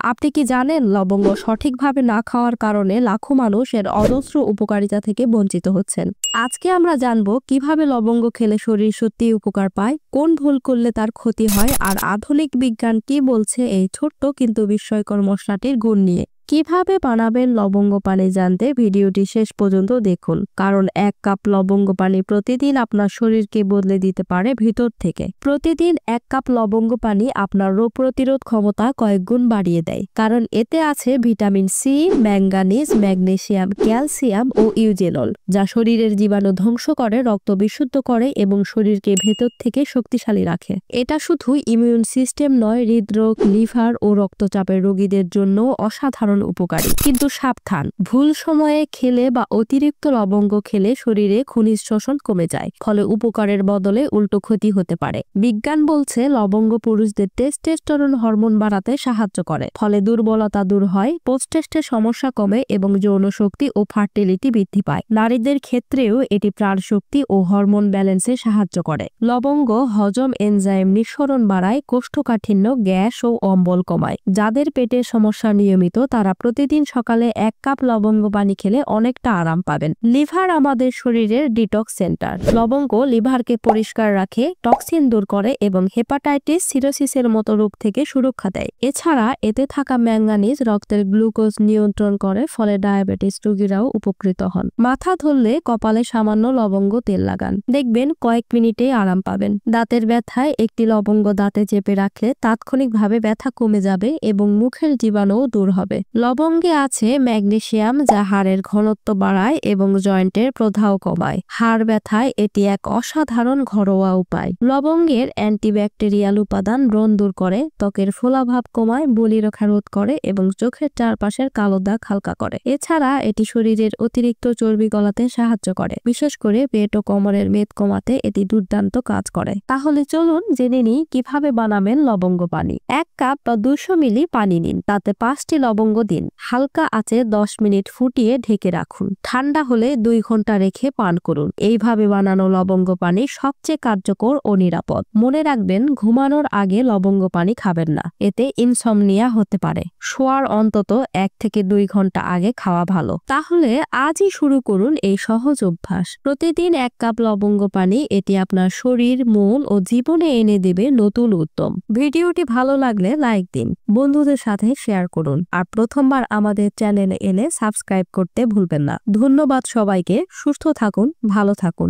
আপনি কি জানেন লবঙ্গ সঠিকভাবে না খাওয়ার কারণে লাখো মানুষ এর অজস্র উপকারিতা থেকে বঞ্চিত হচ্ছেন। আজকে আমরা জানবো কিভাবে লবঙ্গ খেলে শরীর সত্যিই উপকার পায়, কোন ভুল করলে তার ক্ষতি হয়, আর আধুনিক বিজ্ঞান কি বলছে এই ছোট্ট কিন্তু বিস্ময়কর মশলাটির গুণ নিয়ে। কিভাবে বানাবেন লবঙ্গ পানি জানতে ভিডিওটি শেষ পর্যন্ত দেখুন, কারণ 1 কাপ লবঙ্গ পানি প্রতিদিন আপনার শরীরকে বদলে দিতে পারে ভিতর থেকে। প্রতিদিন 1 কাপ লবঙ্গ পানি আপনার রোগ প্রতিরোধ ক্ষমতা কয়েক গুণ বাড়িয়ে দেয়, কারণ এতে আছে vitamin C, manganese, magnesium, calcium ও ইউজেনল, যা শরীরের জীবাণু ধ্বংস করে, রক্ত বিশুদ্ধ করে এবং শরীরকে ভেতর থেকে শক্তিশালী রাখে। এটা শুধু ইমিউন সিস্টেম নয়, হৃদরোগ, লিভার ও রক্তচাপের রোগীদের জন্য অসাধারণ উপকারী। কিন্তু সাবধান, ভুল সময়ে খেলে বা অতিরিক্ত লবঙ্গ খেলে শরীরে খনিজ শোষণ কমে যায়, ফলে উপকারের বদলে উল্টো ক্ষতি হতে পারে। বিজ্ঞান বলছে লবঙ্গ পুরুষদের টেস্টোস্টেরন হরমোন বাড়াতে সাহায্য করে, ফলে দুর্বলতা দূর হয়, পোস্ট টেস্টে সমস্যা কমে এবং যৌন শক্তি ও ফার্টিলিটি বৃদ্ধি পায়। নারীদের ক্ষেত্রেও এটি প্রাণশক্তি ও হরমোন ব্যালেন্সে সাহায্য করে। লবঙ্গ হজম এনজাইম নিঃসরণ বাড়ায়, কোষ্ঠকাঠিন্য, গ্যাস ও অম্বল কমায়। যাদের পেটের সমস্যা নিয়মিত তারা প্রতিদিন সকালে 1 কাপ লবঙ্গ পানি খেলে অনেকটা আরাম পাবেন। লিভার আমাদের শরীরের ডিটক্স সেন্টার। লবঙ্গ লিভারকে পরিষ্কার রাখে, টক্সিন দূর করে এবং হেপাটাইটিস, সিরোসিসের মতো রোগ থেকে সুরক্ষা দেয়। এছাড়া এতে থাকা ম্যাঙ্গানিজ রক্তের গ্লুকোজ নিয়ন্ত্রণ করে, ফলে ডায়াবেটিস রোগীরাও উপকৃত হন। মাথা ধরলে কপালে সামান্য লবঙ্গ তেল লাগান, দেখবেন কয়েক মিনিটেই আরাম পাবেন। দাঁতের ব্যথায় একটি লবঙ্গ দাঁতে চেপে রাখলে তাৎক্ষণিকভাবে ব্যথা কমে যাবে এবং মুখের জীবাণুও দূর হবে। লবঙ্গে আছে ম্যাগনেসিয়াম, যা হাড়ের ঘনত্ব বাড়ায় এবং জয়েন্টের প্রদাহ কমায়। হাড় ব্যথায় এটি এক অসাধারণ ঘরোয়া উপায়। লবঙ্গের অ্যান্টিব্যাকটেরিয়াল উপাদান ব্রণ দূর করে, ত্বকের ফোলাভাব কমায়, বলিরেখা রোধ করে এবং চোখের চারপাশের কালো দাগ হালকা করে। এছাড়া এটি শরীরের অতিরিক্ত চর্বি গলাতে সাহায্য করে, বিশেষ করে পেট ও কোমরের মেদ কমাতে এটি দুর্দান্ত কাজ করে। তাহলে চলুন জেনে নিই কিভাবে বানাবেন লবঙ্গ পানি। 1 কাপ বা 200 মিলি পানি নিন, তাতে 5টি লবঙ্গ দিন। হালকা আঁচে 10 মিনিট ফুটিয়ে ঢেকে রাখুন। ঠান্ডা হলে 2 ঘন্টা রেখে পান করুন। এইভাবে বানানো লবঙ্গ পানি সবচেয়ে কার্যকর ও নিরাপদ। মনে রাখবেন, ঘুমানোর আগে লবঙ্গ পানি খাবেন না, এতে ইনসমনিয়া হতে পারে। শোয়ার অন্তত 1 থেকে 2 ঘন্টা আগে খাওয়া ভালো। তাহলে আজই শুরু করুন এই সহজ অভ্যাস। প্রতিদিন 1 কাপ লবঙ্গ পানি, এটি আপনার শরীর, মন ও জীবনে এনে দেবে নতুন উদ্যম। ভিডিওটি ভালো লাগলে লাইক দিন, বন্ধুদের সাথে শেয়ার করুন, আর প্রথমবার আমাদের চ্যানেলে এলে সাবস্ক্রাইব করতে ভুলবেন না। ধন্যবাদ সবাইকে। সুস্থ থাকুন, ভালো থাকুন।